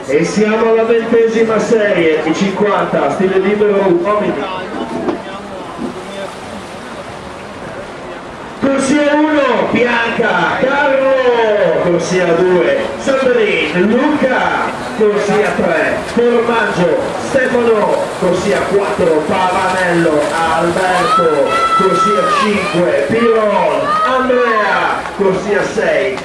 E siamo alla 20ª serie, i 50, stile libero uomini. Corsia 1, Bianca, Carlo, corsia 2, Sandrine, Luca, corsia 3, Formaggio, Stefano, corsia 4, Pavanello, Alberto, corsia 5, Piron, Andrea, corsia 6,